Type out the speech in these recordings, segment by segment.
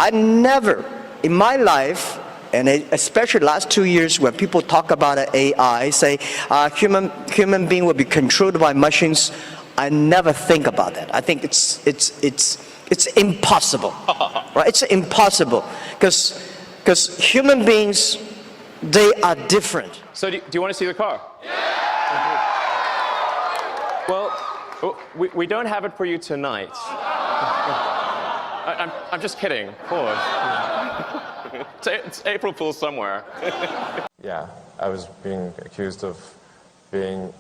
I never, in my life, and especially last 2 years when people talk about AI, say human being will be controlled by machines, I never think about that. I think it's impossible, right? It's impossible because human beings, they are different. So do you want to see the car? Yeah! Well, we don't have it for you tonight. I'm just kidding, of course. It's April Fool's somewhere. Yeah, I was being accused of being,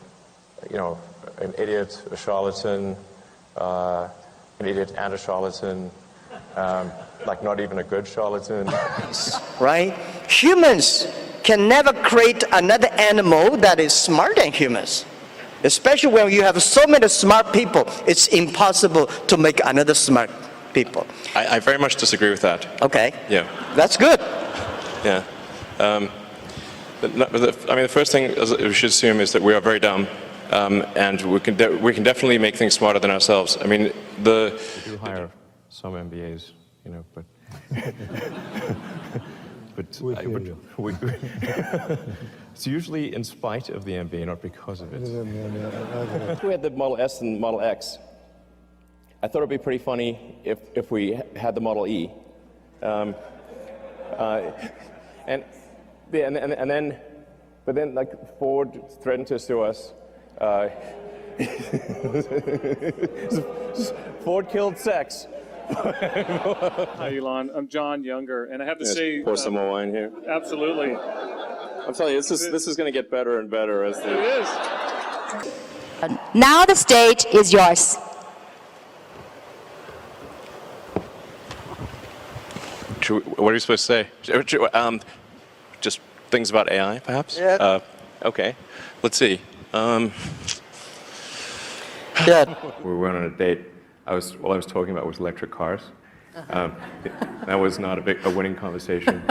an idiot, a charlatan, an idiot and a charlatan, like not even a good charlatan. Right? Humans can never create another animal that is smarter than humans. Especially when you have so many smart people, it's impossible to make another smart people. I very much disagree with that. Okay. Yeah. That's good. Yeah. The first thing we should assume is that we are very dumb, and we can definitely make things smarter than ourselves. We do hire some MBAs, but it's usually in spite of the MBA, not because of it. We had the Model S and Model X. I thought it'd be pretty funny if we had the Model E. But then like Ford threatened to sue us. Ford killed sex. Hi, Elon. I'm John Younger, and I have to say, pour some more wine here. Absolutely. I'm telling you, this is going to get better and better as the. It is. Now the stage is yours. What are you supposed to say? Just things about AI, perhaps? Yeah. Okay. Let's see. Yeah. We went on a date. All I was talking about was electric cars. That was not a winning conversation.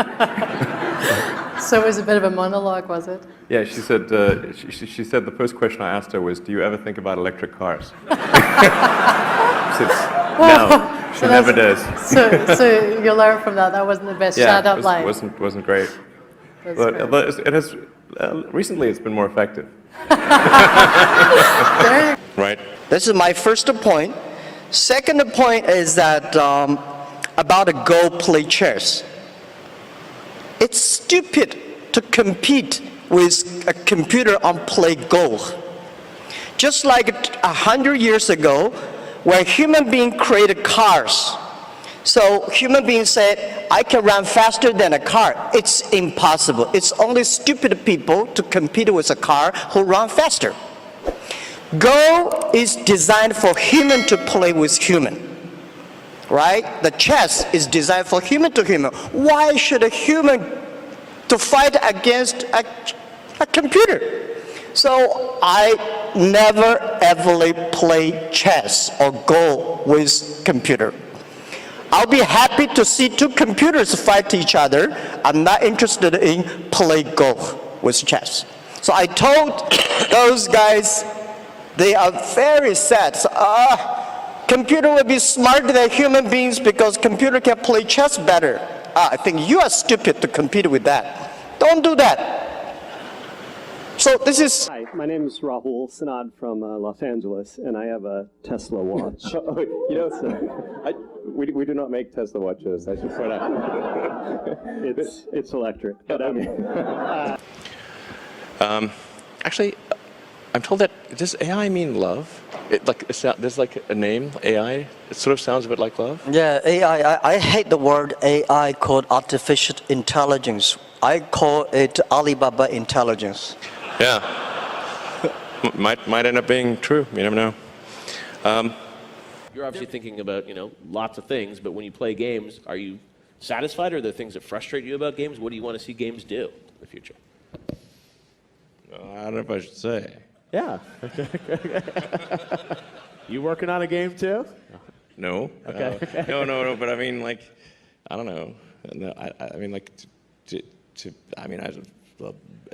So it was a bit of a monologue, was it? Yeah, she said she said the first question I asked her was, "Do you ever think about electric cars?" No, she never does. So you learn from that. That wasn't the best shout-out line. Wasn't great. But it has recently it's been more effective. Right. This is my first point. Second point is that about go play chess. It's stupid to compete with a computer on play Go. Just like 100 years ago, when human beings created cars, so human beings said, I can run faster than a car. It's impossible. It's only stupid people to compete with a car who run faster. Go is designed for human to play with human, right? The chess is designed for human to human. Why should a human to fight against a computer? So I never ever play chess or Go with computer. I'll be happy to see two computers fight each other. I'm not interested in play Go with chess. So I told those guys, they are very sad. So, computer will be smarter than human beings because computer can play chess better. I think you are stupid to compete with that. Don't do that. So this is... Hi, my name is Rahul Sanad from Los Angeles, and I have a Tesla watch. We do not make Tesla watches. I should point out. It's electric, but I mean. Actually, I'm told that, does AI mean love? There's like a name, AI. It sort of sounds a bit like love. Yeah, AI. I hate the word AI called artificial intelligence. I call it Alibaba intelligence. Yeah. Might end up being true. You never know. You're obviously thinking about, lots of things, but when you play games, are you satisfied, or are there things that frustrate you about games? What do you want to see games do in the future? I don't know if I should say. Yeah. You working on a game too? No. Okay. No. But I mean, I don't know.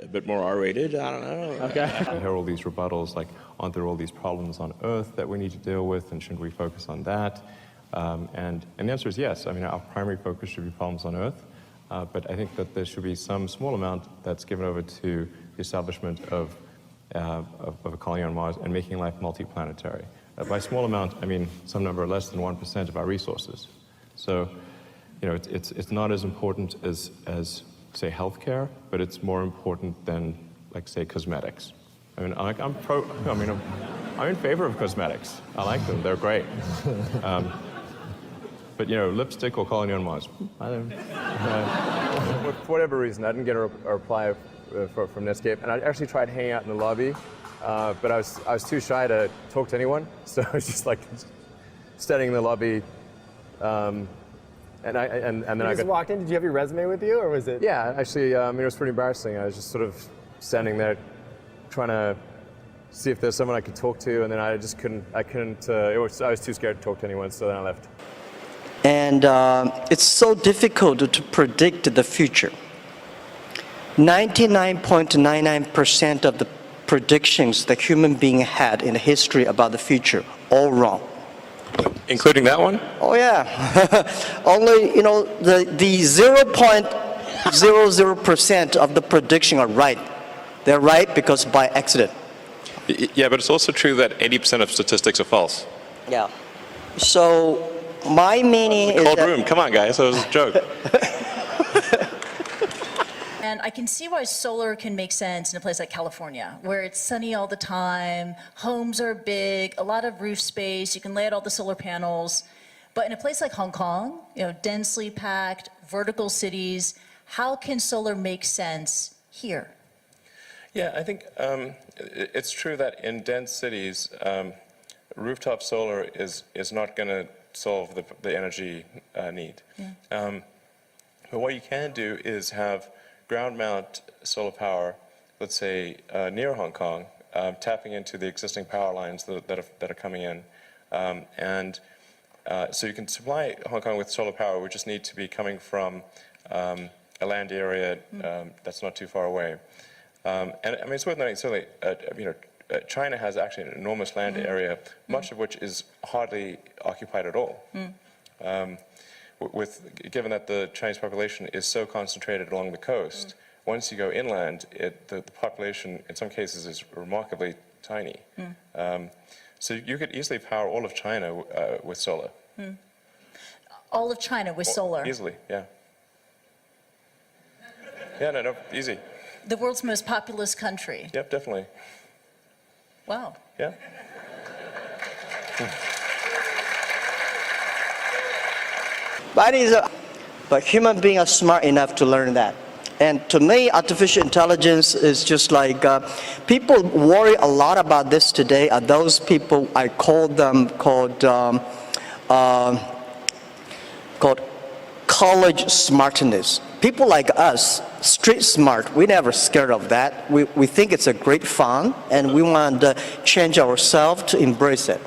A bit more R-rated. I don't know. Okay. I hear all these rebuttals, like, aren't there all these problems on Earth that we need to deal with, and shouldn't we focus on that? And the answer is yes. I mean, our primary focus should be problems on Earth, but I think that there should be some small amount that's given over to the establishment of a colony on Mars and making life multiplanetary. By small amount, I mean some number less than 1% of our resources. So, you know, it's not as important as say healthcare, but it's more important than, like, say, cosmetics. I mean, I'm in favor of cosmetics. I like them; they're great. But you know, lipstick or colony on Mars, I don't. For whatever reason, I didn't get a reply from Netscape, and I actually tried hanging out in the lobby, but I was too shy to talk to anyone, so I was just like standing in the lobby. And then I just walked in. Did you have your resume with you, or was it? Yeah, actually, I mean, it was pretty embarrassing. I was just sort of standing there, trying to see if there's someone I could talk to, and then I just couldn't. I was too scared to talk to anyone, so then I left. And it's so difficult to predict the future. 99.99% of the predictions that human being had in history about the future, all wrong. Including that one? Oh yeah. Only, you know, the 0.00% of the prediction are right. They're right because by accident. Yeah, but it's also true that 80% of statistics are false. Yeah. So my meaning is Cold that room, come on guys, that was a joke. And I can see why solar can make sense in a place like California, where it's sunny all the time, homes are big, a lot of roof space, you can lay out all the solar panels. But in a place like Hong Kong, you know, densely packed, vertical cities, how can solar make sense here? Yeah, I think it's true that in dense cities, rooftop solar is not going to solve the energy need. Yeah. But what you can do is have ground mount solar power, let's say near Hong Kong, tapping into the existing power lines that are coming in. So you can supply Hong Kong with solar power, we just need to be coming from a land area that's not too far away. And I mean, it's worth noting, certainly, you know, China has actually an enormous land area, much of which is hardly occupied at all. Given that the Chinese population is so concentrated along the coast, once you go inland, the population in some cases is remarkably tiny. So you could easily power all of China with solar. All of China with solar? Easily, yeah. Yeah, no, easy. The world's most populous country? Yep, definitely. Wow. Yeah. But human beings are smart enough to learn that. And to me, artificial intelligence is just like, people worry a lot about this today are those people, I call them, called college smartness. People like us, street smart, we never scared of that. We think it's a great fun, and we want to change ourselves to embrace it.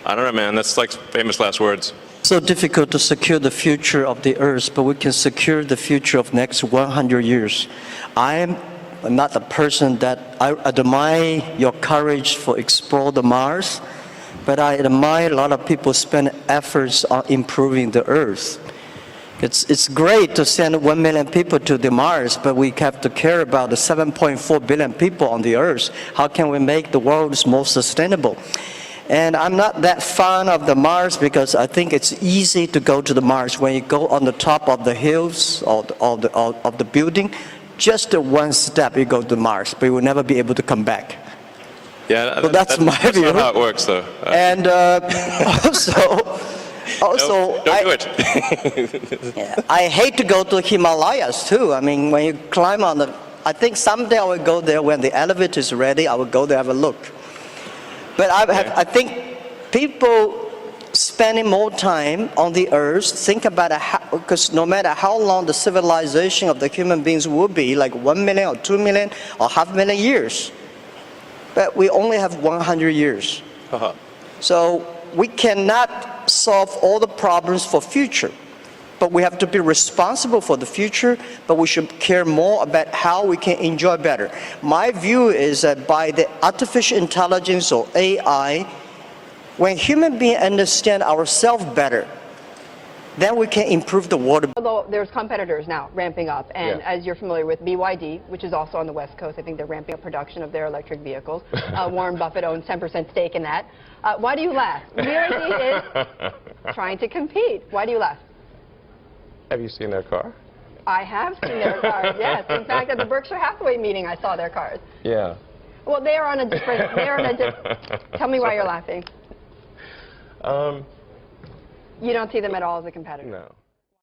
I don't know, man, that's like famous last words. So difficult to secure the future of the Earth, but we can secure the future of next 100 years. I am not the person that I admire your courage for explore the Mars, but I admire a lot of people spend efforts on improving the Earth. It's great to send 1 million people to the Mars, but we have to care about the 7.4 billion people on the Earth. How can we make the world more sustainable? And I'm not that fond of the Mars because I think it's easy to go to the Mars. When you go on the top of the hills of the building, just one step you go to Mars, but you will never be able to come back. Yeah, so that's my view. That's not how it works, though. And also, don't do it. I hate to go to Himalayas too. I mean, when you climb on I think someday I will go there when the elevator is ready. I will go there have a look. But I think people spending more time on the Earth, think about because no matter how long the civilization of the human beings will be, like 1 million or 2 million or 500,000 years, but we only have 100 years. So we cannot solve all the problems for future, but we have to be responsible for the future, but we should care more about how we can enjoy better. My view is that by the artificial intelligence or AI, when human beings understand ourselves better, then we can improve the water. Although there's competitors now ramping up, and Yeah. as you're familiar with BYD, which is also on the West Coast, I think they're ramping up production of their electric vehicles. Warren Buffett owns 10% stake in that. Why do you laugh? BYD is trying to compete. Why do you laugh? Have you seen their car? I have seen their cars, yes. In fact, at the Berkshire Hathaway meeting, I saw their cars. Yeah. Well, they are on a different, tell me why you're laughing. You don't see them at all as a competitor? No.